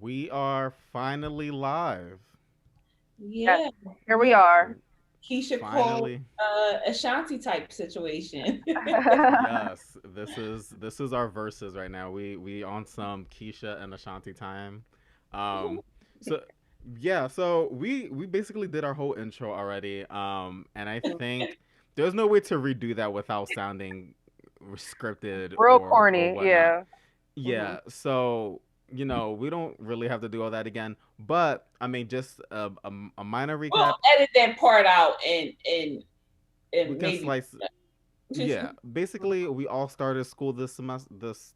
We are finally live. Yes, Yeah, here we yeah. are. Keisha Cole, Finally. Ashanti type situation. Yes, this is our verses right now. We on some Keisha and Ashanti time. Um so yeah, so we basically did our whole intro already. And I think there's no way to redo that without sounding scripted Real or corny, whatnot. yeah. Hmm. Yeah, so we don't really have to do all that again. But I mean, just a minor We'll recap. edit that part out and We and can maybe. slice. Yeah, basically, we all started school this semester,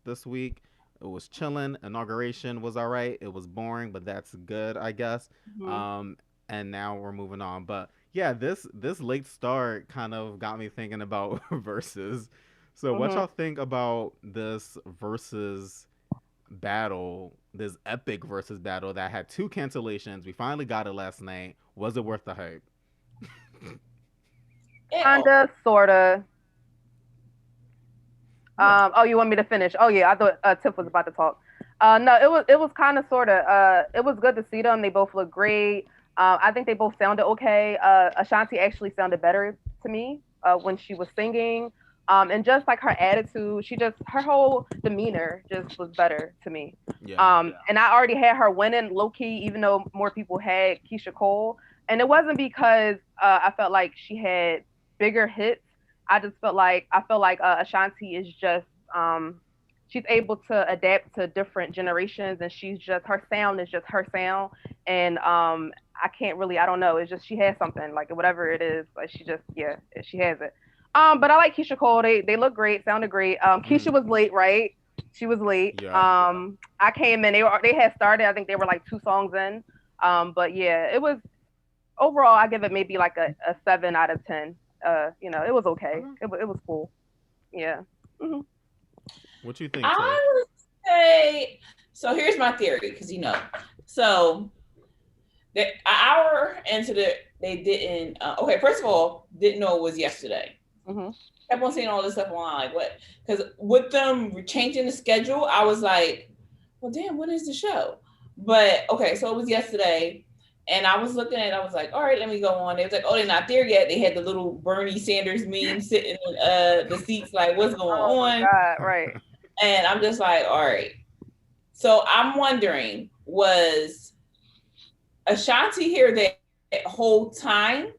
this week. It was chilling. Inauguration was all right. It was boring, but that's good, I guess. Hmm. Um, and now we're moving on. But yeah, this late start kind of got me thinking about verses. So, what Hmm. y'all think about this versus battle? This epic versus battle that had two cancellations. We finally got it last night. Was it worth the hype? Oh, Kinda, sorta. Yeah. Oh, you want me to finish? Oh yeah, I thought Tiff was about to talk. No, it was kind of sorta. It was good to see them. They both look great. I think they both sounded okay. Ashanti actually sounded better to me when she was singing. And just like her attitude, her whole demeanor just was better to me. Yeah. And I already had her winning low key, even though more people had Keisha Cole. And it wasn't because I felt like she had bigger hits. I feel like Ashanti is just she's able to adapt to different generations, and she's just her sound is just her sound. And I can't really, I don't know, it's just she has something like whatever it is, like she just, yeah, she has it. But I like Keisha Cole. They look great, sounded great. Hmm. Keisha was late, right? She was late. Yeah. I came in. They had started. I think they were like two songs in. But yeah, it was overall. I give it maybe like a 7 out of 10. It was okay. Okay. It was cool. Yeah. Hmm. What you think, Tiff? I would say so. Here's my theory, because so an hour into they didn't. Okay, first of all, didn't know it was yesterday. Hmm. Kept on seeing all this stuff online, like what? Because with them changing the schedule, I was like, well, damn, when is the show? But okay, so it was yesterday. And I was looking at it, I was like, all right, let me go on. They was like, oh, they're not there yet. They had the little Bernie Sanders meme sitting in the seats, like, what's going Oh my on? God. Right. And I'm just like, all right. So I'm wondering, was Ashanti here that whole time?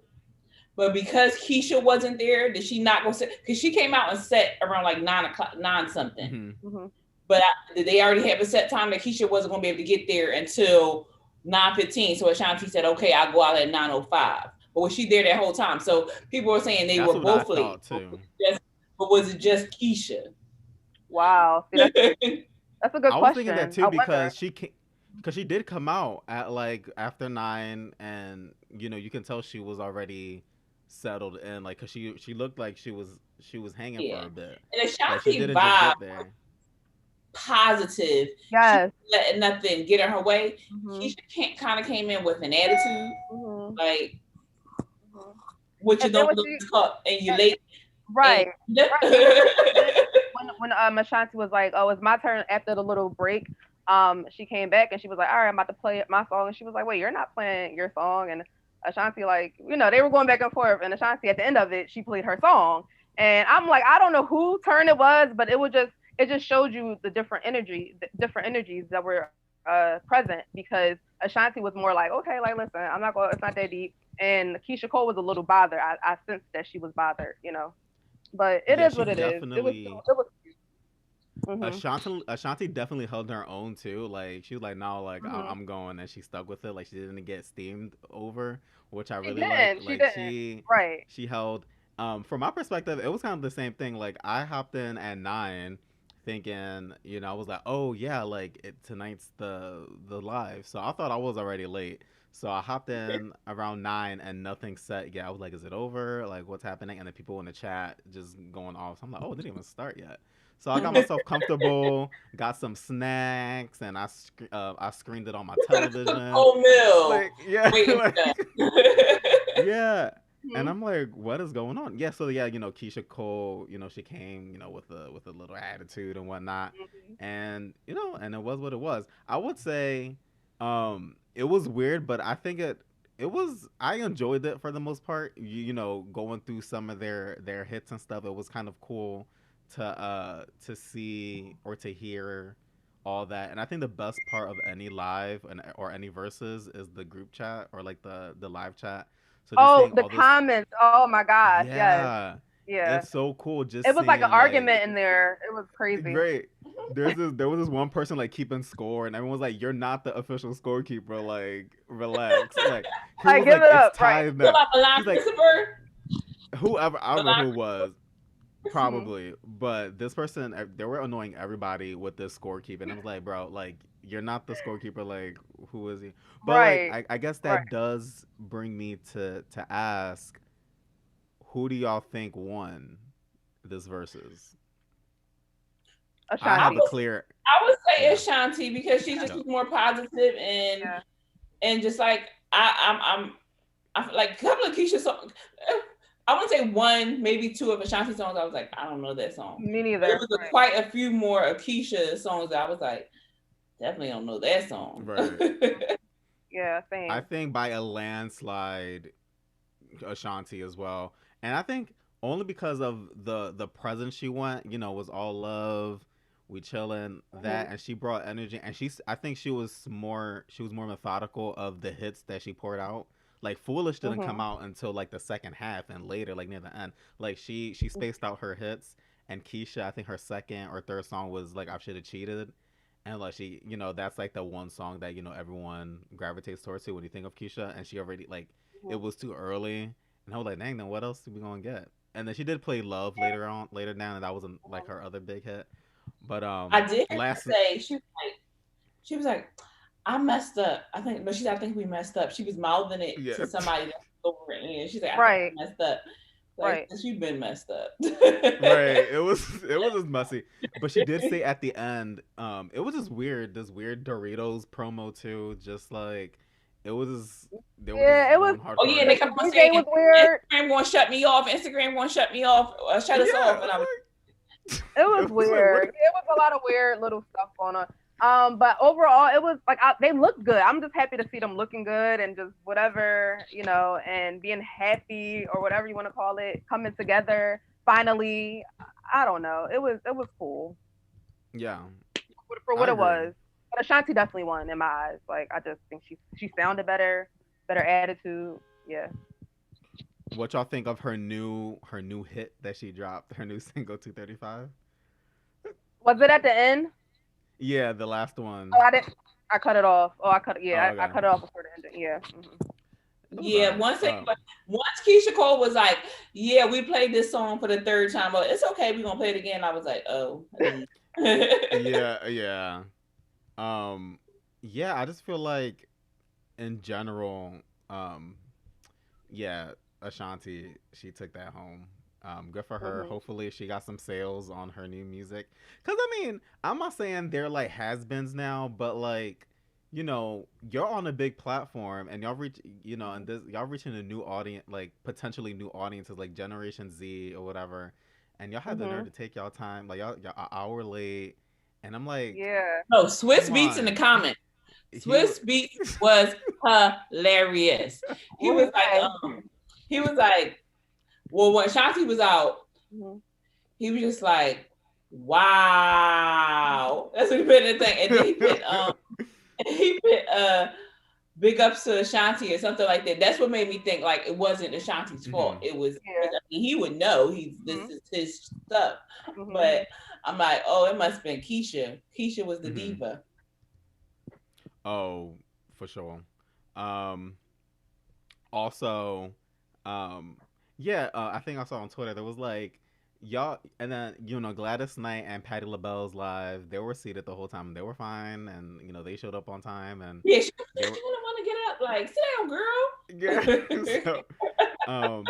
But because Keisha wasn't there, did she not go sit? Because she came out and set around like 9 o'clock, nine something. Hmm. Hmm. But did they already have a set time that Keisha wasn't going to be able to get there until 9:15? So Ashanti said, "Okay, I'll go out at 9:05." But was she there that whole time? So people were saying they That's were what I both late. thought too. But was it just Keisha? Wow. See, that's a good I was thinking that question. too I wonder. because she did come out at like after 9, and you can tell she was already settled in, like because she looked like she was hanging Yeah. for a bit, And like she Ashanti didn't just vibe get there. positive. She Yes. letting nothing get in her way. Hmm. Keisha kind of came in with an attitude, Hmm. like Hmm. what you And then don't when look she, up and you and, late and right, right, and when she did, when Ashanti was like, "Oh, it's my turn," after the little break, she came back and she was like, "All right, I'm about to play my song," and she was like, "Wait, you're not playing your song," and Ashanti like, they were going back and forth, and Ashanti at the end of it, she played her song, and I'm like, I don't know who turn it was, but it just showed you the different energies that were present because Ashanti was more like, okay, like listen, I'm not going, it's not that deep, and Keisha Cole was a little bothered. I sensed that she was bothered. But it Yeah, is she what it is. It was definitely it was. Mhm. Ashanti definitely held her own too. Like she was like, no, like Mhm. I'm going, and she stuck with it. Like she didn't get steamed over, which I She really like. didn't. She Like didn't. Right. she held. From my perspective, it was kind of the same thing. Like I hopped in at 9, thinking, I was like, oh yeah, like tonight's the live. So I thought I was already late. So I hopped in around 9 and nothing set yet. I was like, is it over? Like what's happening? And then people in the chat just going off. So I'm like, oh, it didn't even start yet. So I got myself comfortable, got some snacks, and I screened it on my could have cooked television. oatmeal Like yeah, waiting for like that. yeah. And Mhm. I'm like, what is going on? Yeah, so yeah, Keisha Cole, she came, with a little attitude and whatnot, Mhm. and and it was what it was. I would say It was weird, but I think it was I enjoyed it for the most part. You know, going through some of their hits and stuff, it was kind of cool to see or to hear all that. And I think the best part of any live and or any verses is the group chat or like the live chat. So just Oh, seeing the all this, comments. Oh my gosh. Yes. yeah, Yeah. it's so cool It just was like an seeing like argument in there. It was crazy. great. There was this one person like keeping score, and everyone was like, "You're not the official scorekeeper. Like, relax." Like, he Like, was give like, it "It's up. Right. tied So now." about Milan He's like, Christopher. "Whoever, I don't know Milan who it was, Christopher. Hmm. probably, but this person, they were annoying everybody with this scorekeeping." And I was like, "Bro, like, you're not the scorekeeper. Like, who is he?" But like, Right. I guess Right. that does bring me to ask, who do y'all think won this versus? I I have a Ashanti. was clear, I would say yeah, Ashanti because she just yeah. was more positive Yeah. and just like I feel like a couple of Keisha songs. I want to say one, maybe two of Ashanti songs. I was like, I don't know that song, Me but it neither. was quite a few more of Keisha songs that I was like, definitely don't know that song. Right. Yeah. I Same. think by a landslide, Ashanti as well, and I think only because of the presence she went. You know, was all love, we chilling Hmm. that, and she brought energy, and I think she was more methodical of the hits that she poured out. Like Foolish didn't come Hmm. out until like the second half and later, like near the end. Like she spaced out her hits, and Keisha, I think her second or third song was like I Should Have Cheated. And like she, you know, that's like the one song that everyone gravitates towards to when you think of Keisha. And she already like it was too early, and I was like, dang, then what else are we gonna get? And then she did play Love later down, and that wasn't like her other big hit. But I did hear her last say she was like, I messed up. I think, but she said, I think we messed up. She was mouthing it yeah, to somebody that was over it, and she's like, I think Right. we messed up. Like, Right. since you've been messed up. right. It was just messy, but she did say at the end, it was just weird. This weird Doritos promo too, just like it was. They were just Yeah. It was. going hard Oh for yeah, her. and they The kept on DJ saying was weird. Instagram won't shut me off. Instagram won't shut me off. Shut Yeah, us off. I And I was was It like, was it was like, what? weird. It was a lot of weird little stuff going on. But overall, it was like they looked good. I'm just happy to see them looking good and just whatever, and being happy or whatever you want to call it, coming together finally. I don't know. It was cool Yeah, for what I it agree. was. But Ashanti definitely won in my eyes. Like I just think she sounded better, better attitude. Yeah. What y'all think of her new hit that she dropped? Her new single 235. Was it at the end? Yeah, the last Oh, one. I didn't. I cut it off. Oh, I cut. Oh, Yeah, I okay. cut it off before the ending. Yeah. Hmm. It was yeah. alright. Once Keisha Cole was like, yeah, we played this song for the third time. But it's okay. We're gonna play it again. I was like, oh. Yeah, yeah. Um, yeah. I just feel like in general, um, yeah, Ashanti, she took that home. Good for her. Hmm. Hopefully, she got some sales on her new music. Cause I mean, I'm not saying they're like has-beens now, but like, you're on a big platform and y'all reach, and this y'all reaching a new audience, like potentially new audiences, like Generation Z or whatever, and y'all have the nerve Hmm. to take y'all time, like y'all an hour late, and I'm like, Yeah. No, Swiss come Beats in the on, comments. he was, Swiss Beats was hilarious. He What he was like, say? he was like, well, when Shanti was out, Hmm. he was just like, wow. That's what he put in the thing. And then he put big ups to Ashanti or something like that. That's what made me think like it wasn't Ashanti's fault. Mhm. It was Yeah. I mean, he would know this Hmm. is his stuff. Hmm. But I'm like, oh, it must have been Keisha. Keisha was the Mhm. diva. Oh, for sure. Um, Also, um, yeah, I think I saw on Twitter there was like y'all, and then Gladys Knight and Patti LaBelle's live. They were seated the whole time. They were fine, and they showed up on time, and Yeah, she was they like, were you wouldn't want to get up. Like, sit down, yeah. girl. So,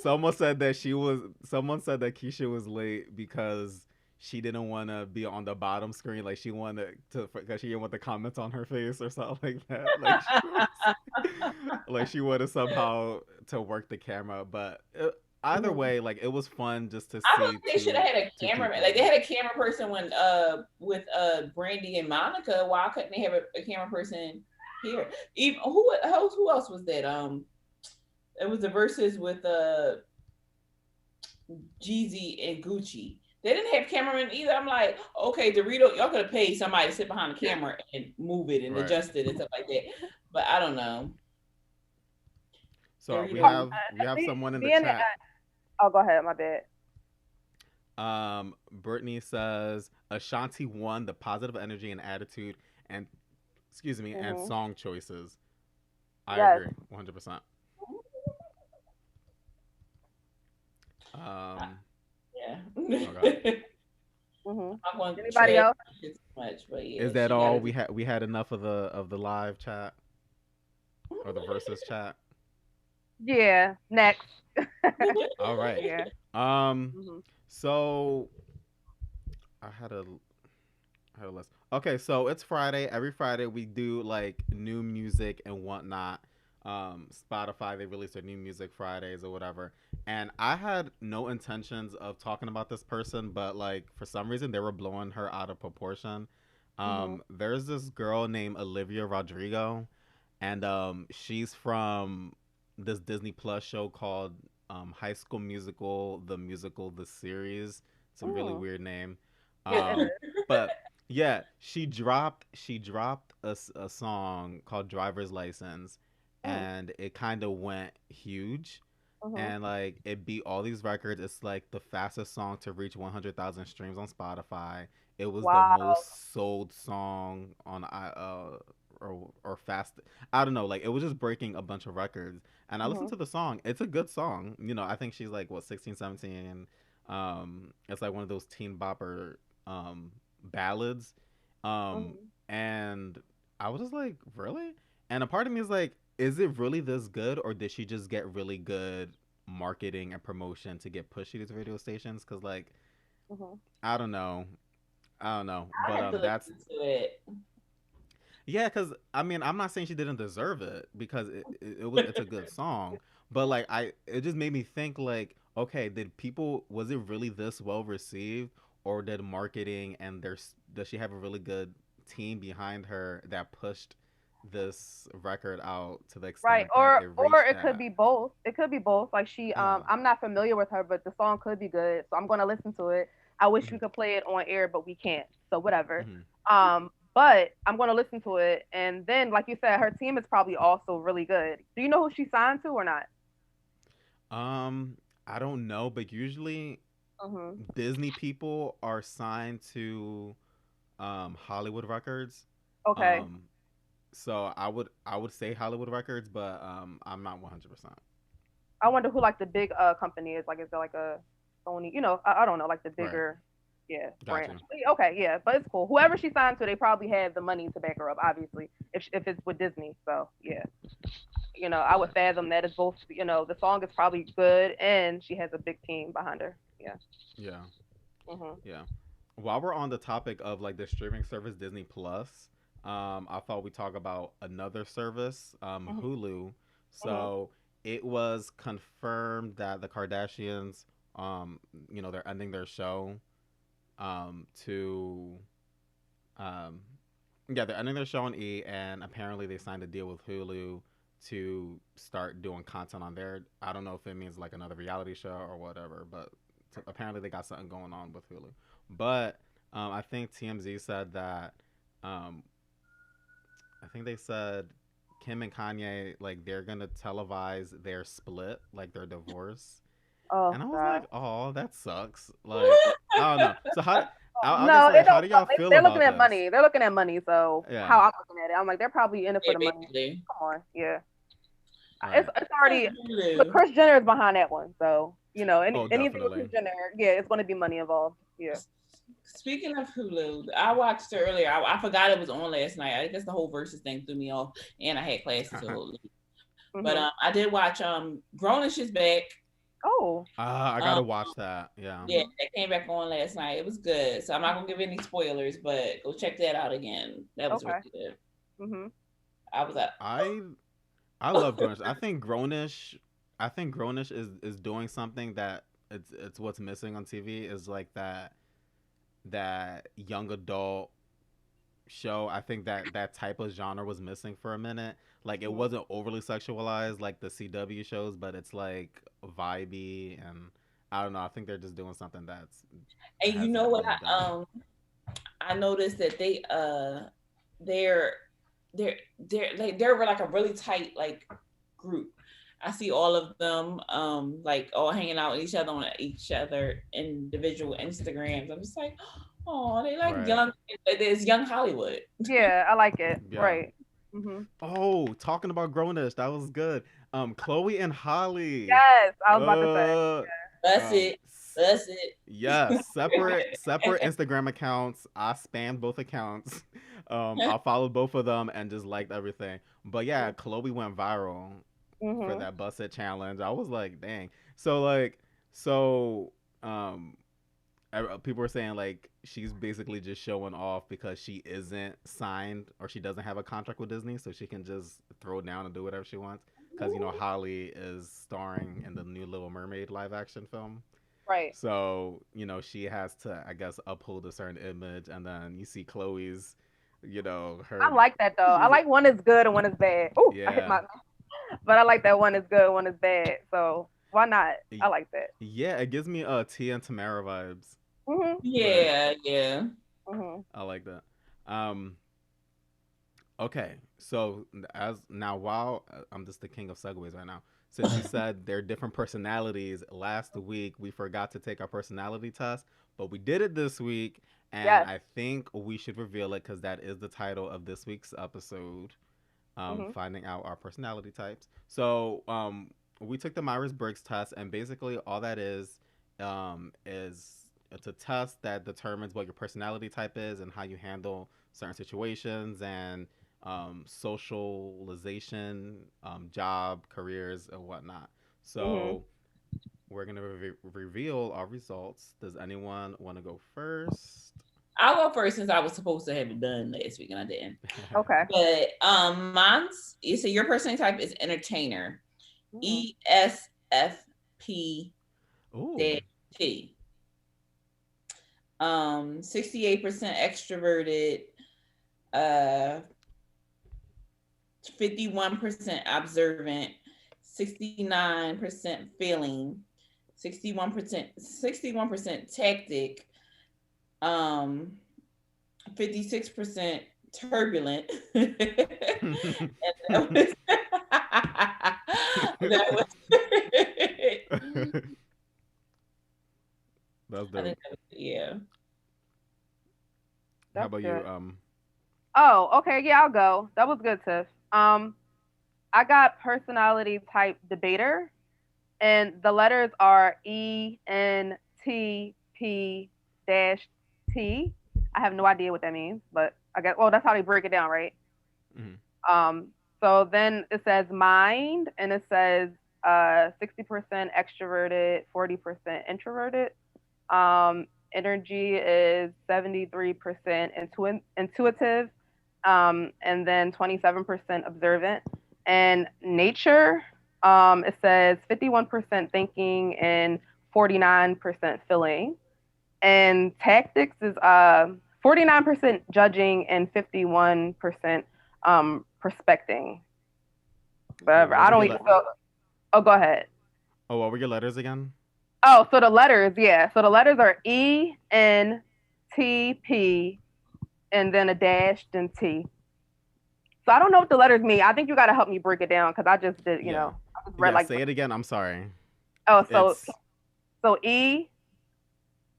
someone said that Keisha was late because she didn't want to be on the bottom screen, like she wanted to because she didn't want the comments on her face or something like that. Like she was like she wanted somehow to work the camera, but either Mhm. way, like it was fun just to I feel see like they should have had a two cameraman. Like they people. had a camera person when with Brandy and Monica. Why couldn't they have a camera person here. Even who else was that? It was the verses with Jeezy and Gucci. They didn't have cameramen either. I'm like, okay, Dorito, y'all could have paid somebody to sit behind the camera and move it and Right. adjust it and stuff like that. But I don't know. So we Dorito. have someone in the Being, chat. oh, go ahead. My bad. Brittany says Ashanti won the positive energy and attitude and excuse me and Hmm. song choices. I Yes. agree, 100%. Yeah. Okay. Hmm. I'm going to Anybody trash else? it too much, but yeah, Is that she got all to. we had enough of the live chat or the versus chat? Yeah. Next. All right. Yeah. Um. Hmm. So I had a list. Okay, so it's Friday. Every Friday we do like new music and whatnot. Spotify they release their new music Fridays or whatever. And I had no intentions of talking about this person, but like for some reason they were blowing her out of proportion. Hmm. There's this girl named Olivia Rodrigo, and she's from this Disney Plus show called High School Musical, the musical, the series. It's a really Mm. weird name. It Um, is. but yeah, she dropped a song called Driver's License, Mm. and it kind of went huge. Hmm. And like it beat all these records. It's like the fastest song to reach 100,000 streams on Spotify. It was the Wow. most sold song on or fast. I don't know. Like it was just breaking a bunch of records. And I listened Hmm. to the song. It's a good song. You know, I think she's like what 16, 17. It's like one of those teen bopper ballads. Hmm. And I was just like, really? And a part of me is like, is it really this good, or did she just get really good marketing and promotion to get pushed to these radio stations? Because like, Hmm. I don't know, I don't know, I but have to that's listen to it. yeah. Because I mean, I'm not saying she didn't deserve it because it's a good song, but like it just made me think like, okay, did people was it really this well received, or did marketing and does she have a really good team behind her that pushed this record out to the Right. extent that it Or reached it could that? be both. It could be both. Like she Yeah. I'm not familiar with her, but the song could be good. So I'm gonna listen to it. I wish we Mhm. could play it on air, but we can't. So whatever. Mhm. But I'm gonna listen to it, and then like you said, her team is probably also really good. Do you know who she signed to or not? Um, I don't know, but usually Mhm. Disney people are signed to Hollywood Records. Okay. Um, so I would say Hollywood Records, but I'm not 100%. I wonder who like the big company is. Like is there like a Sony? I don't know, like the Right. bigger, yeah, Got branch. you. But yeah, okay, yeah, but it's cool. Whoever she signed to, they probably have the money to back her up, obviously, if it's with Disney. So yeah, I would Right. fathom that it's both. The song is probably good, and she has a big team behind her. Yeah. Yeah. Mhm. Yeah. While we're on the topic of like the streaming service Disney Plus, I thought we'd talk about another service, Mhm. Hulu. Mhm. So it was confirmed that the Kardashians, um, they're ending their show, to, um, yeah, they're ending their show on E, and apparently they signed a deal with Hulu to start doing content on there. I don't know if it means like another reality show or whatever, but apparently they got something going on with Hulu. But I think TMZ said that um, I think they said Kim and Kanye like they're gonna televise their split, like their divorce. Oh And I was God. like, oh, that sucks. Like I don't know. So I guess No, like it how don't do suck. y'all feel They're looking about at this? money. They're looking at money. So Yeah. how I'm looking at it, I'm like, they're probably in it for Yeah, the money. basically. Come on, yeah. It's Right. it's already look. Hulu. Kris Jenner is behind that one, so Oh, anything with Kris definitely. Jenner, yeah, it's going to be money involved. Yeah. Speaking of Hulu, I watched it earlier. I forgot it was on last night. I guess the whole versus thing threw me off, and I had classes to leave. But Mhm. I did watch Grownish is back. Oh. I Um, gotta watch that. Yeah. yeah, Mhm. that came back on last night. It was good. So I'm not gonna give any spoilers, but go check that out again. That was really Okay. good. Mhm. I was like, I I love Grownish. I think Grownish is doing something that it's what's missing on TV is like that young adult show, I think that type of genre was missing for a minute. Like it Mhm. wasn't overly sexualized like the CW shows, but it's like vibey and I don't know. I think they're just doing something that And you know hasn't what? been done. I noticed that they're they're like a really tight like group. I see all of them like all hanging out with each other on each other individual Instagrams. I'm just like, oh, they like Right. young. There's young Hollywood. Yeah, I like it. Yeah. Right. Mhm. Oh, talking about grownish, that was good. Chloe and Holly. Yes, I was about to say. Uh, That's um, it. That's it. yes, separate Instagram accounts. I spammed both accounts. I followed both of them and just liked everything. But yeah, Chloe went viral for Mhm. that busset challenge. I was like, dang. So like, so um, people were saying like she's basically just showing off because she isn't signed or she doesn't have a contract with Disney, so she can just throw down and do whatever she wants. Because Holly is starring in the new Little Mermaid live action film. Right. So, she has to, I guess, uphold a certain image. And then you see Chloe's, I her. like that though. I She's, like one is good and one is bad. Oh, I hit yeah. my. But I like that one is good, one is bad. So why not? I like that. Yeah, it gives me Tia and Tamara vibes. Mhm. But Yeah, yeah. Mhm. I like that. Um, okay. So, as now, while I'm just the king of segues right now, since you said they're different personalities, last week we forgot to take our personality test, but we did it this week. And Yes. I think we should reveal it because that is the title of this week's episode. Mhm. Finding out our personality types. So we took the Myers-Briggs test, and basically all that is it's a test that determines what your personality type is and how you handle certain situations and socialization, job, careers, and whatnot. Mhm. So we're gonna reveal our results. Does anyone want to go first? I'll go first since I was supposed to have it done last week and I didn't. Okay. But mine's you say your personality type is entertainer. Mhm. ESFP Ooh. T. 68% extroverted, 51% observant, 69% feeling, 61% tactic, um 56% turbulent. And that was that was That's I think dope. that was, yeah. How That's about you? good. Oh, okay. Yeah, I'll go. That was good, Tiff. I got personality type debater, and the letters are ENTP-T. I have no idea what that means, but I guess that's how they break it down, right? Mhm. Um, so then it says mind, and it says 60% extroverted, 40% introverted. Energy is 73% intuitive, and then 27% observant. And nature, it says 51% thinking and 49% feeling. And tactics is 49% judging and 51% prospecting. Whatever. What I were don't your even feel. Oh, go ahead. what were your letters again? Oh, so the letters, yeah. So the letters are ENTP and then a dash, then T. So I don't know what the letters mean. I think you got to help me break it down because I just did, Yeah. I just read Yeah, like, say it again. I'm sorry. oh, It's so E,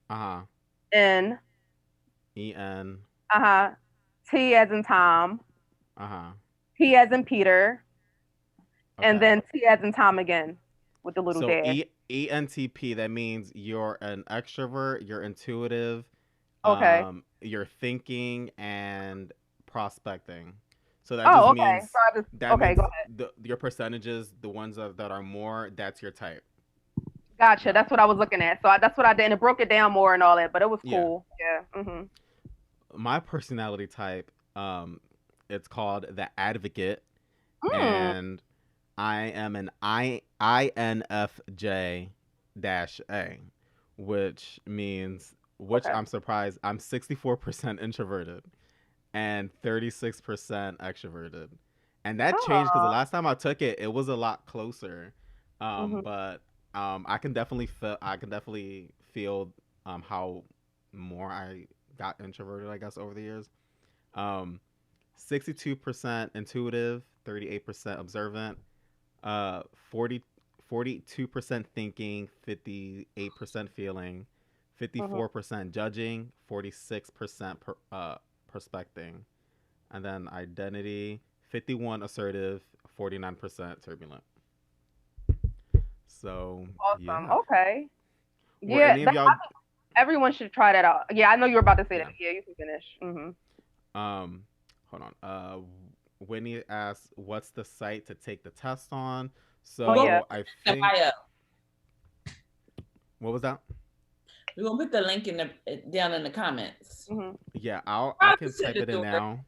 uh-huh. N, EN. uh-huh, T as in Tom, Uh-huh. P as in Peter, and Okay. then T as in Tom again with the little So dash. ENTP, that means you're an extrovert, you're intuitive, Okay. you're thinking and prospecting. So that just Oh, okay. So means I just, okay, go ahead. your percentages, the ones that are more, that's your type. Gotcha. Yeah. That's what I was looking at. So that's what I did. And it broke it down more and all that, but it was Yeah. cool. Yeah. My personality type, it's called the advocate, Mm. and I am an INFJ dash A, which means, which Okay. I'm surprised, I'm 64% introverted. and 36% extroverted. And that changed because the Oh. last time I took it, it was a lot closer. Mhm. But I can definitely feel how more I got introverted, I guess, over the years. Um, 62% intuitive, 38% observant, uh, 40, 42% thinking, 58% feeling, Mhm. 54% judging, 46% prospecting, and then identity, 51 assertive, 49% turbulent. So Awesome. yeah, Okay. were Yeah, any of that y'all? everyone should try that out. Yeah, I know you were about to say that. Yeah. Yeah, you can finish. Mhm. Um, hold on. Winnie asked, "What's the site to take the test on?" We're Oh gonna yeah. So I put the think bio. what was that? We're gonna put the link in the down in the comments. Mhm. Yeah, I Probably can send type it it in to her. now.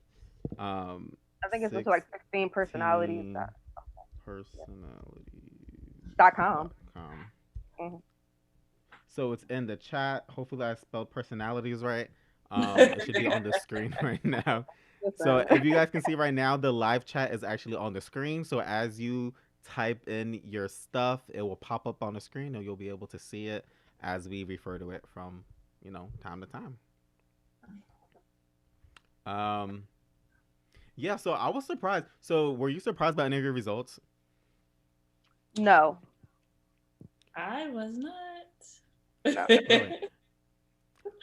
Um, I think it's just like 16 personalities. 16 Yeah. personalities.com. .com. Mhm. So it's in the chat. Hopefully, I spelled personalities right. It should be on the screen right now. So Listen. if you guys can see right now, the live chat is actually on the screen. So as you type in your stuff, it will pop up on the screen, and you'll be able to see it as we refer to it from time to time. Um, yeah. So I was surprised. So were you surprised by any of your results? No. I was not. No. Really?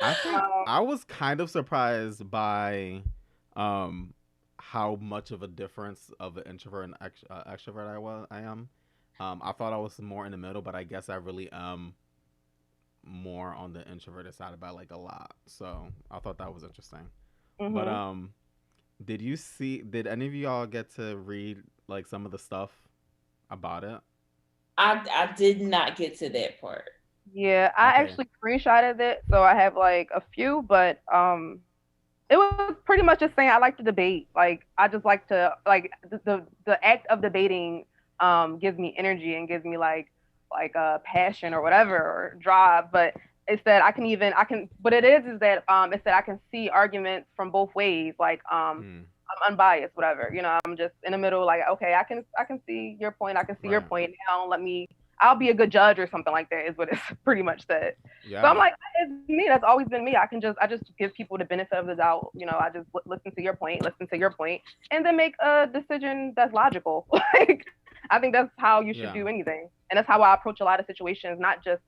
I think Um. I was kind of surprised by um how much of a difference of an introvert and extrovert I am. I thought I was more in the middle, but I guess I really am more on the introverted side by like a lot. So I thought that was interesting. But Mhm. did any of y'all get to read like some of the stuff about it? I did not get to that part. Yeah, I Okay. actually screenshotted it, so I have like a few, but it was pretty much just saying I like to debate. Like I just like to like the act of debating gives me energy and gives me like passion or whatever or drive. But it said I can what it is that it said I can see arguments from both ways. Like Mm, I'm unbiased, whatever. I'm just in the middle. Like okay, I can see your point. I can see your right. point. Now let me. I'll be a good judge or something like that. Is what it's pretty much said. So I'm Yeah. like, it's me. That's always been me. I just give people the benefit of the doubt. I just listen to your point, listen to your point, and then make a decision that's logical. Like I think that's how you should do Yeah. anything, and that's how I approach a lot of situations. Not just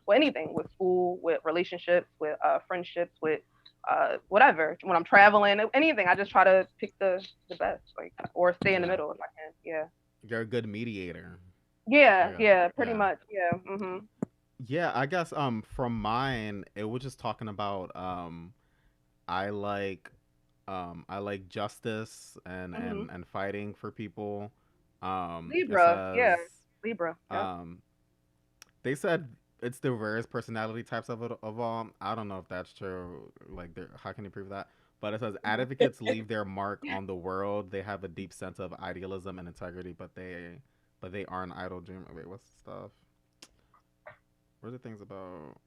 with anything, with school, with relationships, with friendships, with whatever. When I'm traveling, anything, I just try to pick the best, like or stay in the Yeah. middle if I can. Yeah. You're a good mediator. I Yeah. guess. Yeah. Pretty Yeah. much. Yeah. Mhm. Yeah, I guess from mine it was just talking about I like I like justice and Mhm. fighting for people. It Libra. Yeah. says Libra. Yep. um they said it's the rarest personality types of all. I don't know if that's true. Like, how can you prove that? But it says advocates leave their mark on the world. They have a deep sense of idealism and integrity, but they aren't idle dream. Wait, what's the stuff? What are the things about?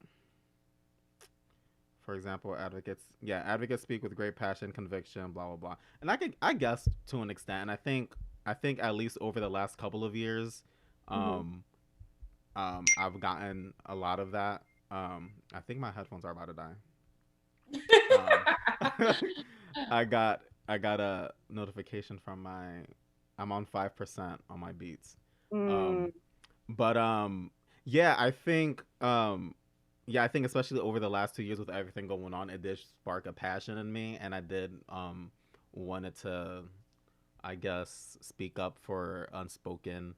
For example, advocates speak with great passion, conviction, blah blah blah. And I guess to an extent, and I think at least over the last couple of years, Mhm. um, I've gotten a lot of that. I think my headphones are about to die. Um, I got a notification from my. I'm on 5% on my beats. Mm. Um, but yeah, I think especially over the last 2 years with everything going on, it did spark a passion in me, and I did wanted to, I guess, speak up for unspoken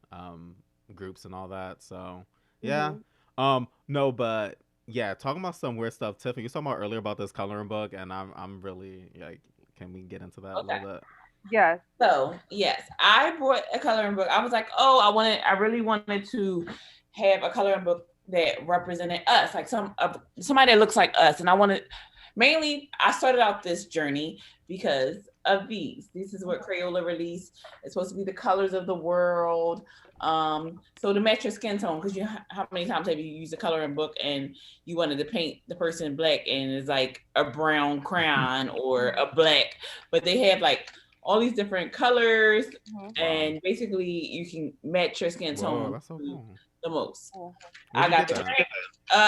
groups and all that. So yeah, Mhm. no, but yeah, talking about some weird stuff. Tiffany, you were talking about earlier about this coloring book, and I'm really like, can we get into that a little Okay. bit? Yes. So yes, I brought a coloring book. I was like, oh, I really wanted to have a coloring book that represented us, like somebody that looks like us. And I wanted mainly I started out this journey because of these. This is what Crayola released. It's supposed to be the colors of the world. So to match your skin tone, because how many times have you used a coloring book and you wanted to paint the person black and it's like a brown crayon or a black, but they have like all these different colors, and basically you can match your skin tone. Whoa, that's so cool. The most. Where'd I you got get this. that?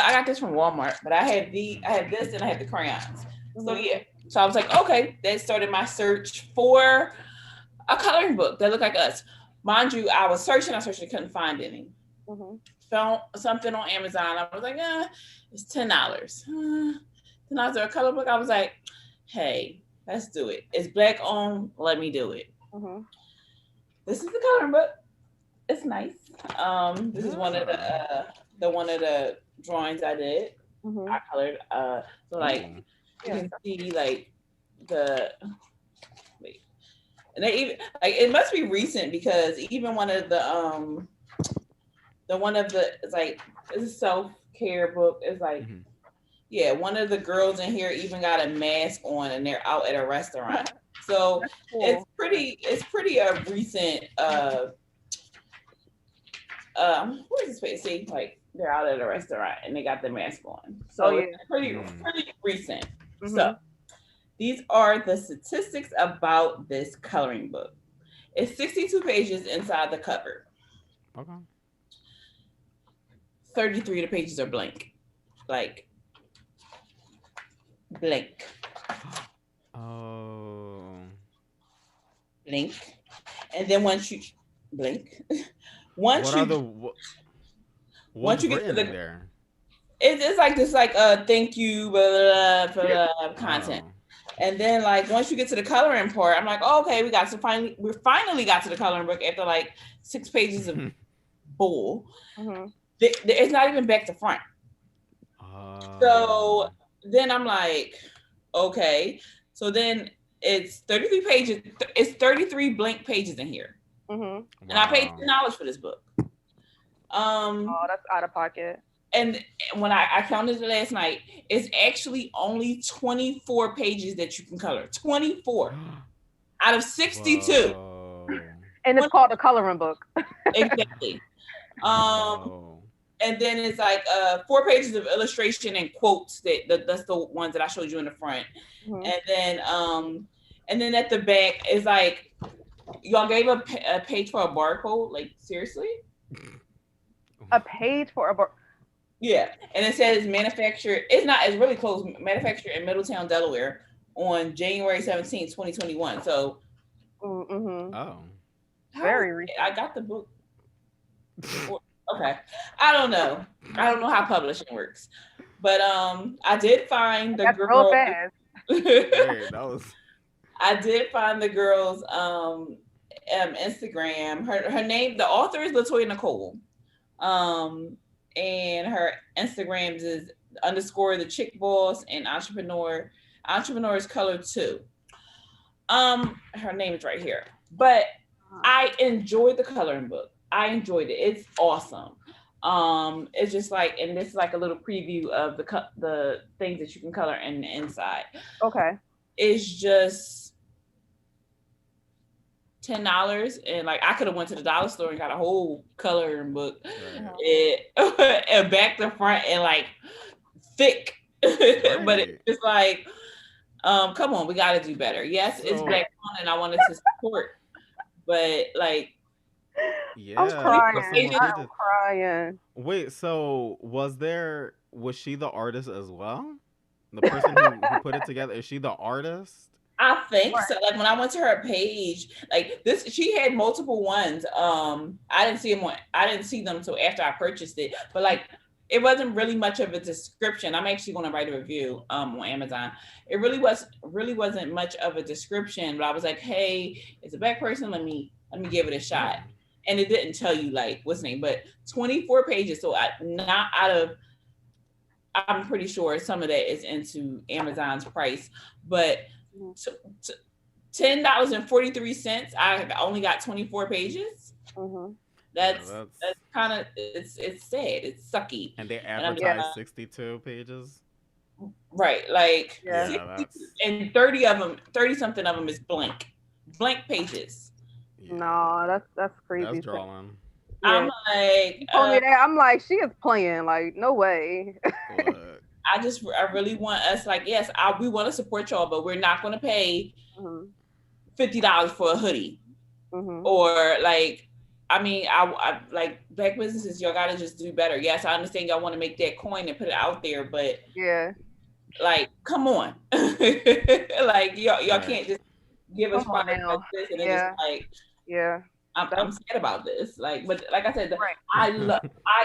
I got this from Walmart, but I had this, and I had the crayons. So yeah. So I was like, okay, that started my search for a coloring book that looked like us. Mind you, I searched, couldn't find any. Found something on Amazon. I was like, it's $10. $10 for a color book. I was like, hey, let's do it. It's black owned. Let me do it. This is the coloring book. It's nice. This is one of the drawings I did. I colored. So like you can see like the wait, and they even like it must be recent because even one of the it's like it's a self-care book. It's like yeah, one of the girls in here even got a mask on and they're out at a restaurant. So it's pretty a recent what is this place? See, like they're out at a restaurant and they got the mask on. So it's pretty recent. So these are the statistics about this coloring book. It's 62 pages inside the cover. Okay. 33 of the pages are blank. Like blank. Oh. Blank. And then once you blank. Once you get to the there, it's like this like thank you blah, blah, blah, content. And then like once you get to the coloring part, I'm like, oh, okay, we finally got to the coloring book after like 6 pages of bull. It's not even back to front. So then I'm like, okay. So then it's 33 pages. It's 33 blank pages in here. And I paid $10 for this book. Oh, that's out of pocket. And when I counted it last night, it's actually only 24 pages that you can color. 24 out of 62. Whoa. And it's called a coloring book. Exactly. And then it's like 4 pages of illustration and quotes that's the ones that I showed you in the front. And then at the back is like y'all gave a page for a barcode. Like seriously? A page for a bar. Yeah, and it says manufactured. It's really close. Manufactured in Middletown, Delaware, on January 17, 2021. So, very recent. I got the book. Okay, I don't know how publishing works, but I did find the girl. Wait, that was. I did find the girl's Instagram. Her name, the author is Latoya Nicole. And her Instagrams is _ the chick boss and entrepreneur. Entrepreneur is colored too. Her name is right here. But I enjoyed the coloring book. I enjoyed it. It's awesome. It's just like, and this is like a little preview of the things that you can color in the inside. Okay. It's just $10, and like I could have went to the dollar store and got a whole coloring book, and back to front and like thick, but it's just like, come on, we got to do better. Yes, it's black on, and I wanted to support, but like, yeah, I'm crying. Wait, so was she the artist as well? The person who put it together, is she the artist? I think so. Like when I went to her page, like this, she had multiple ones. I didn't see them until after I purchased it. But like, it wasn't really much of a description. I'm actually going to write a review on Amazon. It really wasn't much of a description. But I was like, hey, it's a black person. Let me give it a shot. And it didn't tell you like what's name, but 24 pages. So I'm pretty sure some of that is into Amazon's price, but. $10.43. I only got 24 pages. That's kind of it's sad. It's sucky. And they advertise 62 pages. Right, like Yeah. 60 that's and 30 of them, 30 something of them is blank pages. yeah, No, that's that's crazy. drawing. Yeah. I'm like, You told me that. I'm like, she is playing. Like, no way. Look, I really want us, like, yes, we want to support y'all, but we're not going to pay Mhm. $50 for a hoodie. Mhm. Or like, I mean, I like black businesses, y'all gotta just do better. Yes, I understand y'all want to make that coin and put it out there, but Yeah. like, come on. Like, y'all right. can't just give us Come on products like now. this and then just Yeah. like, Yeah. I'm That's sad about this. Like, but like I said, right. I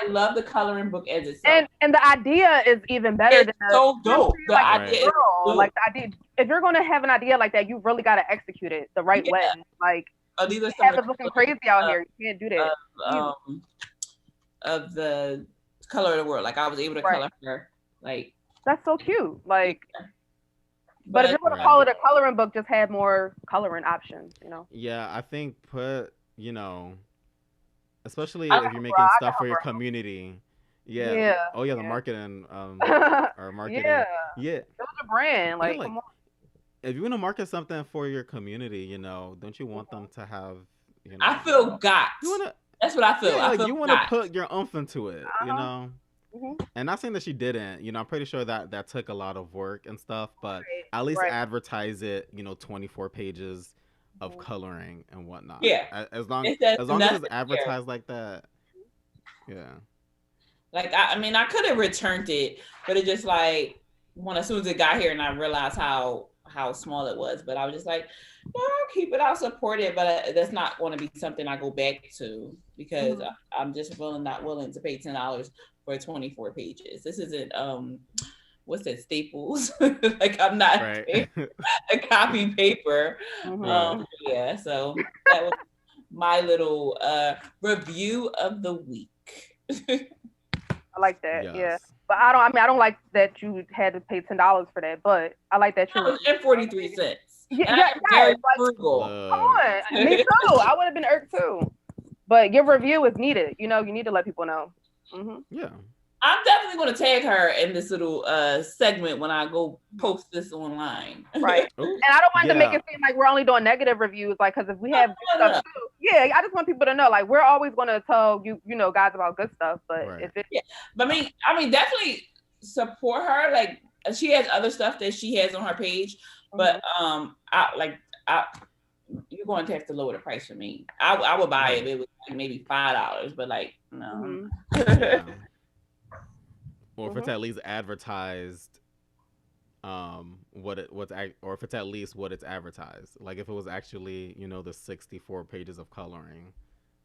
love the coloring book as itself. And the idea is even better It's than the, so you know what I'm dope. saying? The Like Right. idea is girl, dope. like the idea. If you're gonna have an idea like that, you really gotta execute it the right Yeah. way. Like Oh, you these are can't some have of it looking crazy out here. You can't do the that. Easy. of the color of the world. Like, I was able to Right. color her. Like, That's so cute. yeah. Like, but if But you're gonna Right. call it a coloring book, just have more coloring options. You know. Yeah, I think put, especially I if can you're help making her. I stuff for your can community. Yeah. help her. Oh yeah, the Yeah. marketing Yeah. or Yeah. marketing. Yeah. It was a brand. Yeah, Like, like come on. if you want to market something for your community, don't you want them to have, you I know, feel got. you want to That's what I feel. yeah, I like feel you want to got. put your oomph into it, Uh huh. Hmm. And not saying that she didn't, I'm pretty sure that that took a lot of work and stuff, but at least Right. advertise it, 24 pages of Mhm. coloring and whatnot. Yeah. As long It says as long as it's nothing here. advertised like that, yeah. Like, I mean, I could have returned it, but it just like, when as soon as it got here and I realized how small it was, but I was just like, no, I'll keep it. I'll support it, but that's not going to be something I go back to because Mhm. I'm just not willing to pay $10 for 24 pages. This isn't what's that, Staples? Like, I'm not Right. paying a copy paper. Mhm. Yeah, so that was my little review of the week. I like that. Yeah. Yes. But I don't. I mean, I don't like that you had to pay $10 for that. But I like that you That were. was in 43 cents. Yeah. And Yeah. I am very Yes. Like, frugal. come Look. on. Me too. I would have been irked too. But your review is needed. You need to let people know. Mhm. Yeah. I'm definitely going to tag her in this little segment when I go post this online. Right. Oh, And I don't want to make yeah. it seem like we're only doing negative reviews, like, because if we No, have good no, stuff no. too, yeah, I just want people to know, like, we're always going to tell guys about good stuff, but Right. if it, Yeah, but I mean, definitely support her. Like, she has other stuff that she has on her page, but mhm. I you're going to have to lower the price for me. I would buy it. Right. It was like maybe $5, but like, no. Mhm. Yeah. Or if it's Mhm. at least advertised or if it's at least what it's advertised. Like if it was actually, the 64 pages of coloring,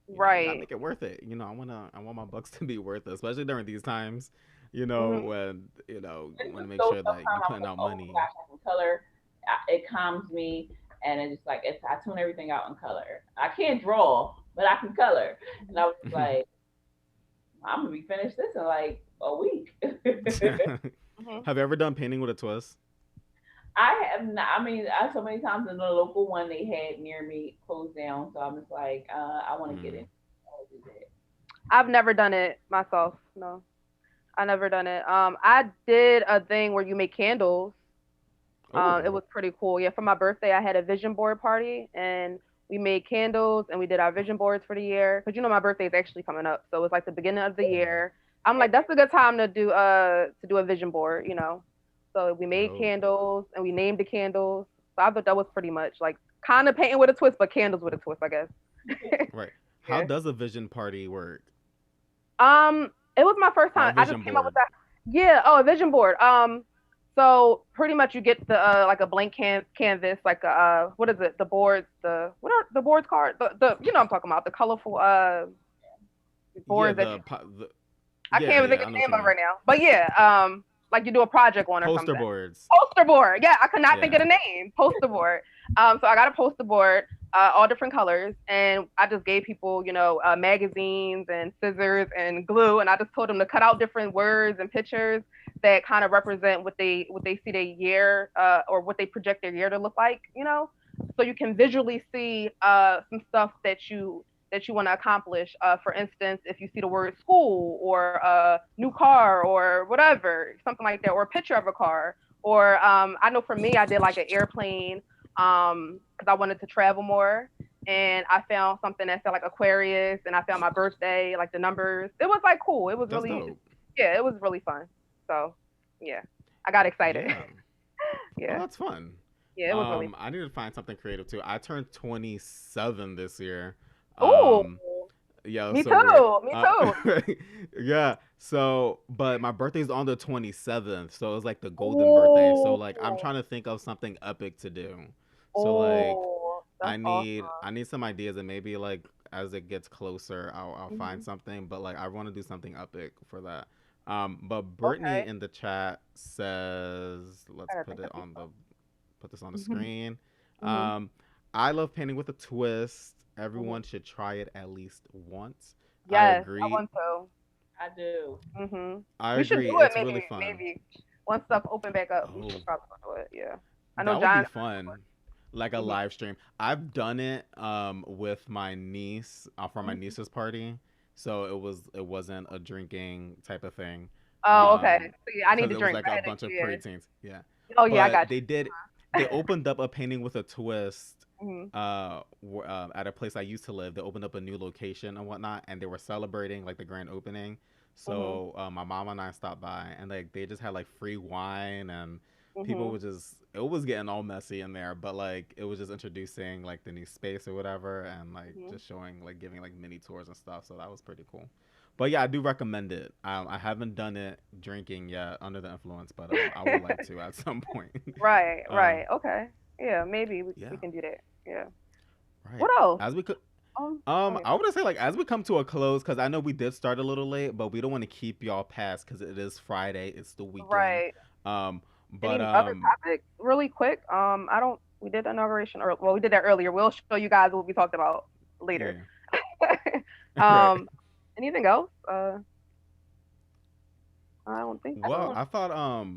you gotta Right. make it worth it. I want my bucks to be worth it, especially during these times, Mhm. when, This want is to make so sure that sometimes you're I'm putting like, out oh my money. gosh, I can color. It calms me, and it's just like, I tune everything out in color. I can't draw, but I can color. And I was just like, I'm gonna be finished this in like a week. Mhm. Have you ever done painting with a twist? I have not. I mean, I so many times in the local one they had near me closed down, so I'm just like, I want to get in. Mm. I wanna do that. I've never done it myself. No, I never done it. I did a thing where you make candles. It Oh. was pretty cool. Yeah, for my birthday, I had a vision board party, and we made candles, and we did our vision boards for the year. Because my birthday is actually coming up, so it's like the beginning of the Mm. year. I'm like, that's a good time to do a vision board. So we made Dope. candles, and we named the candles. So I thought that was pretty much like kind of painting with a twist, but candles with a twist, I guess. Right. How Yeah. does a vision party work? It was my first Or a time. I just vision came up with board? that. Yeah. Oh, a vision board. So pretty much you get the like a blank canvas, like what is it? The boards, what are the boards called? The what I'm talking about, the colorful Yeah, boards that you. I can't yeah, even think yeah, of I know the what name you of it mean. right now. But yeah, like you do a project one or Poster something. boards. Poster board. Yeah, I could not think of Yeah. the name. Poster board. So I got a poster board, all different colors, and I just gave people, magazines and scissors and glue, and I just told them to cut out different words and pictures that kind of represent what they see their year, or what they project their year to look like. So you can visually see some stuff that you that you want to accomplish. For instance, if you see the word school or a new car or whatever, something like that, or a picture of a car. Or I know for me, I did like an airplane because I wanted to travel more. And I found something that said like Aquarius, and I found my birthday, like the numbers. It was like cool. It was That's really, dope. yeah, it was really fun. So yeah, I got excited. Yeah. Oh, Yeah, that's fun. yeah, it was really I need to find something creative too. I turned 27 this year. fun. Ooh, Um, yeah, it's me so weird. too. Me too. Yeah. So, but my birthday's on the 27th, so it's like the golden birthday. So, Ooh, like, I'm trying to think of something epic to do. So, like, oh, that's I awesome. need some ideas, and maybe like as it gets closer, I'll find Hmm. something. But like, I want to do something epic for that. But Brittany Okay, in the chat says, let's I gotta think of people. put this on the Hmm. screen. Hmm. Um, I love painting with a twist. Hmm. Everyone should try it at least once. I Yes, I agree. want to. I do. I We should agree. do it. It's Maybe, really fun. maybe once stuff open back up, we should Oh, probably do it. Yeah, I know that would be John. fun. Like a Hmm. live stream. I've done it with my niece for my Hmm. niece's party. So it wasn't a drinking type of thing. Oh, okay. Um So yeah, I need because to it was drink. like I a had to, bunch of yeah. preteens. Yeah. Oh yeah, I But got they opened up a painting with a twist you. Hmm. at a place I used to live. They opened up a new location and whatnot, and they were celebrating like the grand opening. Hmm. So my mom and I stopped by, and like they just had like free wine, and people Hmm. was just it was getting all messy in there, but like it was just introducing like the new space or whatever, and like Hmm. just showing like giving like mini tours and stuff. So that was pretty cool. But yeah, I do recommend it. I haven't done it drinking yet under the influence, but I would like to at some point. Right, um, right. Okay. Yeah, maybe we yeah, can do that. Yeah. right. What else? As we could, Okay. I would say like as we come to a close, because I know we did start a little late, but we don't want to keep y'all past because it is Friday. It's the weekend. Right. Um, but Any other topics really quick? I don't. We did the inauguration, or well, we did that earlier. We'll show you guys what we talked about later. yeah, right. um, anything else? I don't think I Well, so. don't. I thought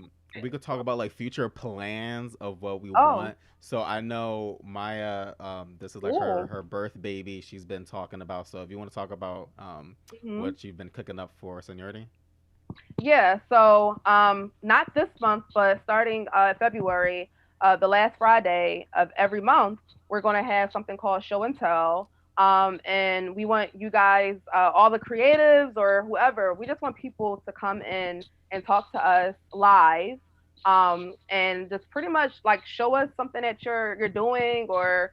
we could talk about like future plans of what we Oh, want. So I know Maya, this is like ooh. her birth baby. She's been talking about. So if you want to talk about Hmm. what you've been cooking up for seniority. Yeah. So, not this month, but starting February, the last Friday of every month, we're gonna have something called Show and Tell. And we want you guys, all the creatives or whoever, we just want people to come in and talk to us live. And just pretty much like show us something that you're doing, or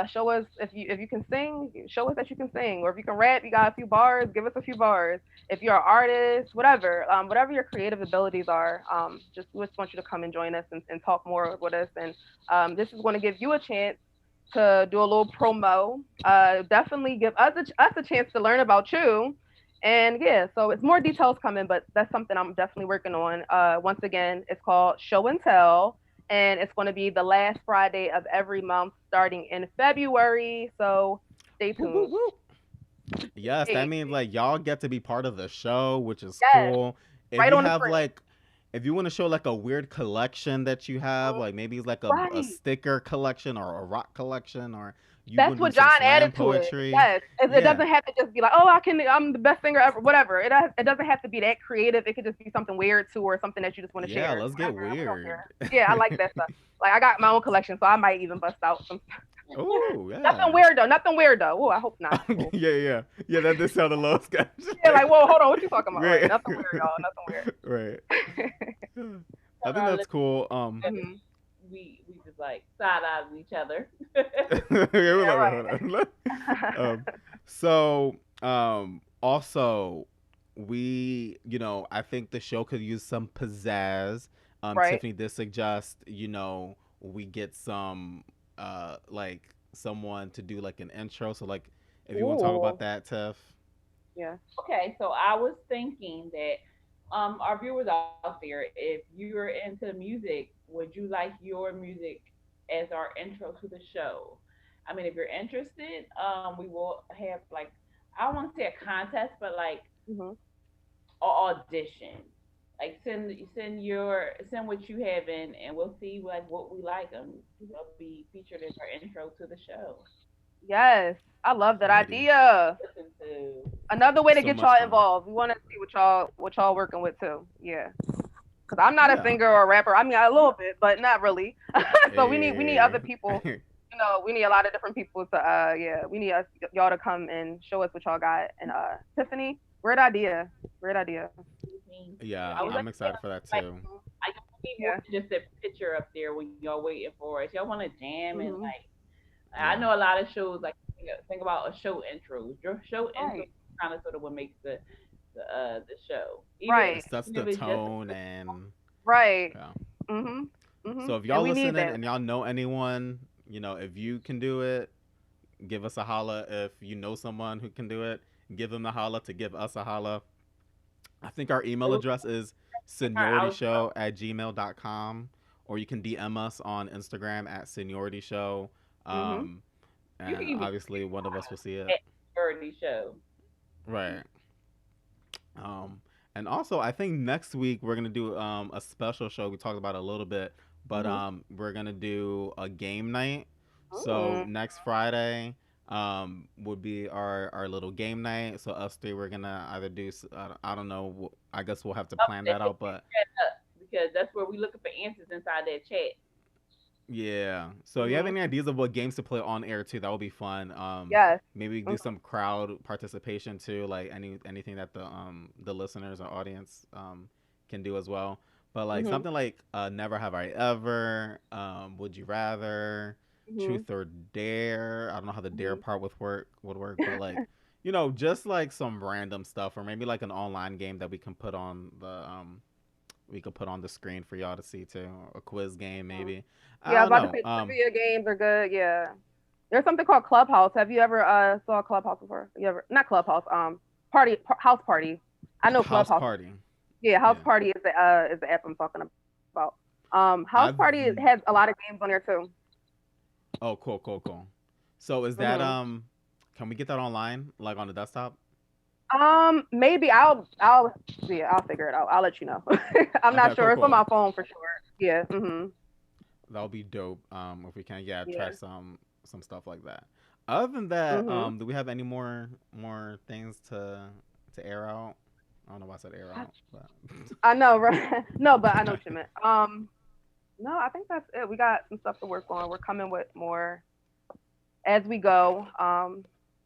show us if you can sing, show us that you can sing, or if you can rap, you got a few bars, give us a few bars. If you're an artist, whatever, whatever your creative abilities are, just we just want you to come and join us and talk more with us. And this is going to give you a chance to do a little promo. Definitely give us a chance to learn about you. And yeah, so it's more details coming, but that's something I'm definitely working on. Once again, it's called Show and Tell, and it's going to be the last Friday of every month starting in February. So stay Whoop, whoop, tuned. whoop. Yes, that Hey, means like y'all get to be part of the show, which is yes, cool. If right you on the have screen. like if you want to show like a weird collection that you have, like maybe it's like a Right. sticker collection or a rock collection, or you That's want to do what some John slam added to it. poetry. Yes, it Yeah. doesn't have to just be like, oh, I'm the best singer ever, whatever. It doesn't have to be that creative. It could just be something weird too, or something that you just want to Yeah, share. let's get Whatever, we don't weird. care. Yeah, I like that stuff. Like I got my own collection, so I might even bust out some. Oh, Nothing yeah. weird though. Nothing weird though. Oh, I hope not. Oh. Yeah, yeah. Yeah, that did sound a little sketch. Yeah, like whoa, hold on, what you talking about? Right, Right. nothing weird, y'all. Nothing Right. weird. I Tell think our that's listeners cool. that Hmm. we just like side eyeing each other. Yeah, Yeah, wait, right. hold on. um, so also I think the show could use some pizzazz. Right. Tiffany did suggest, we get some like someone to do like an intro. So like if you want to talk about Ooh. that, Tiff. Yeah. Okay, so I was thinking that our viewers out there, if you're into music, would you like your music as our intro to the show? I mean, if you're interested, we will have like I don't want to say a contest, but like Hmm. an audition. Like send what you have in, and we'll see like what we like, and they'll be featured as our intro to the show. Yes. I love that Alrighty. idea. Listen to. Another way to So get much y'all fun. involved. We want to see what y'all working with too. Yeah, because I'm not a Yeah. singer or a rapper. I mean, a little bit, but not really. So we need Hey. other people. We need a lot of different people to yeah. We need y'all to come and show us what y'all got. And Tiffany, great idea. Great idea. Yeah, I was Yeah. I'm like, excited for that like too. I need more Yeah. than just a picture up there when y'all waiting for us. Y'all want to jam and Mhm. like. I Yeah. know a lot of shows like think about a show intro. Your show intro Right. kind of sort of what makes the show. Even It Right. sets even the if it's just tone and Right. yeah. Mhm. Mhm. So if And y'all we need listening that. and y'all know anyone, if you can do it, give us a holla. If you know someone who can do it, give them a holla to give us a holla. I think our email address is I was seniorityshow@gmail.com, or you can DM us on Instagram at seniorityshow. Mhm. Um, you can and even obviously one of us will see it. at already show. Right. Um, and also, I think next week we're gonna do a special show. We talked about it a little bit, but Mhm. we're gonna do a game night. So Mm. next Friday would be our little game night. So us three we're gonna either do I don't know. I guess we'll have to Up plan there, that out. But because that's where we looking for answers inside that chat. yeah. So if you have Mhm. any ideas of what games to play on air too, that would be fun. Yes. Maybe we can Mhm. do some crowd participation too, like anything that the listeners or audience can do as well. But like Mhm. something like never have I ever, would you rather, Mhm. truth or dare. I don't know how the dare Mhm. part would work, but like just like some random stuff, or maybe like an online game that we could put on the screen for y'all to see too. A quiz game Mhm. maybe. Yeah, I I was don't about to know. say trivia games are good. Yeah. There's something called Clubhouse. Have you ever saw Clubhouse before? You ever not Clubhouse, house party. I know House Clubhouse. party. Yeah, House Yeah. Party is the app I'm talking about. House I've Party has a lot of games on there too. Oh, cool, cool, cool. So is that Mhm. can we get that online like on the desktop? Maybe I'll yeah, I'll figure it out. I'll let you know. I'm not Okay, cool, sure. It's on cool. my phone for sure. Yeah. Mhm. That'll be dope. If we can, yeah, try Yeah. some stuff like that. Other than that, Mhm. do we have any more things to air out? I don't know why I said air I, out, but I know, right? No, but I know what you meant. No, I think that's it. We got some stuff to work on. We're coming with more as we go.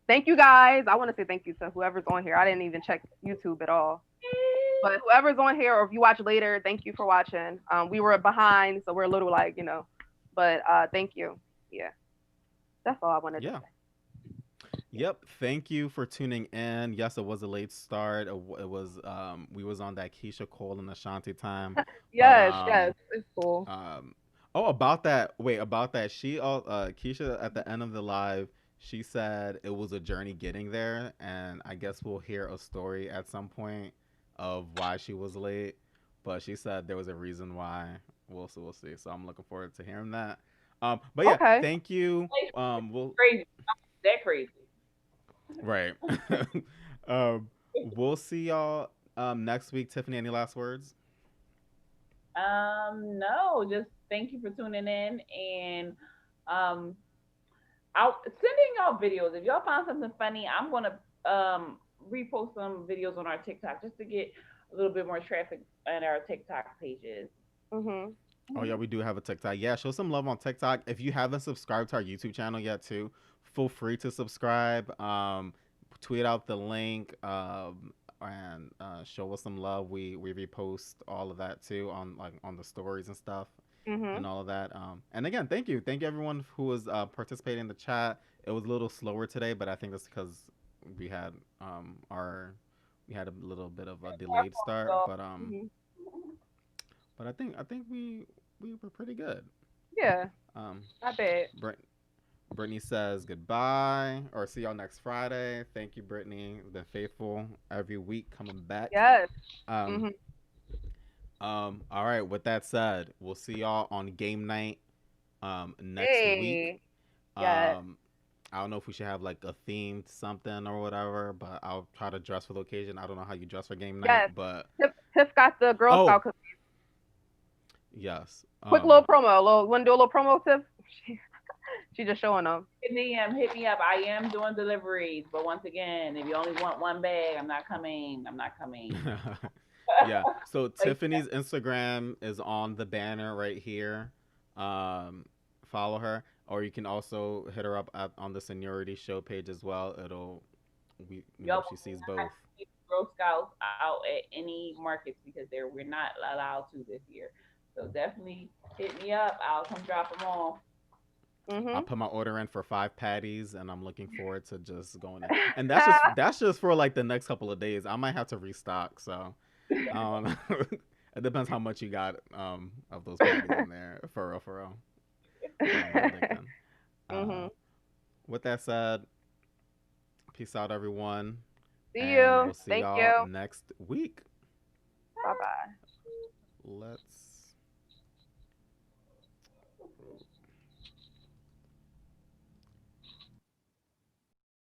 Thank you guys. I want to say thank you to whoever's on here. I didn't even check YouTube at all. But whoever's on here, or if you watch later, thank you for watching. We were behind, so we're a little like, but thank you. Yeah, that's all I wanted to yeah. say. Yep. Thank you for tuning in. Yes, it was a late start. It was we was on that Keisha Cole and Ashanti time, but Yes, yes, it's cool. Um, oh, about that. Wait, about that. Keisha at the end of the live, she said it was a journey getting there, and I guess we'll hear a story at some point of why she was late. But she said there was a reason why. We'll see. We'll see. So I'm looking forward to hearing that. But yeah, Okay. thank you. We'll Crazy, that crazy. right. We'll see y'all next week. Tiffany, any last words? No, just thank you for tuning in and um, I'll sending y'all videos. If y'all find something funny, I'm gonna repost some videos on our TikTok just to get a little bit more traffic on our TikTok pages. Mhm. Oh yeah, we do have a TikTok. Yeah, show some love on TikTok. If you haven't subscribed to our YouTube channel yet, too, feel free to subscribe. Tweet out the link, and show us some love. We repost all of that too on on the stories and stuff Mhm. and all of that. And again, thank you everyone who was participating in the chat. It was a little slower today, but I think that's because we had our we had a little bit of a delayed start, So, Mhm. but I think we were pretty good. Yeah. Um, Not bad. Brit- Brittany says goodbye or see y'all next Friday. Thank you, Brittany. Been faithful every week coming back. Yes. Um, Mhm. all right. With that said, we'll see y'all on game night next week. Hey. Yes. Um, I don't know if we should have like a themed something or whatever, but I'll try to dress for the occasion. I don't know how you dress for game night, Yes. but Tiff got the Girl oh Scout cookie. yes. Quick little promo. A little. Want to do a little promo, Tiff? She, She just showing them. Hit me up. I am doing deliveries, but once again, if you only want one bag, I'm not coming. I'm not coming. Yeah. So Like, Tiffany's Instagram is on the banner right here. Um, Follow her, or you can also hit her up on the Seniority Show page as well. It'll y'all she will sees not both. see Girl Scouts out at any markets because we're not allowed to this year. So definitely hit me up. I'll come drop them off. I Mhm. put my order in for 5 patties, and I'm looking forward to just going in. And that's just for like the next couple of days. I might have to restock, so it depends how much you got of those patties in there for real, for real. Put in that link in. Uh, Mhm. with that said, peace out, everyone, See and you. we'll see Thank y'all you. next week. Bye bye. Let's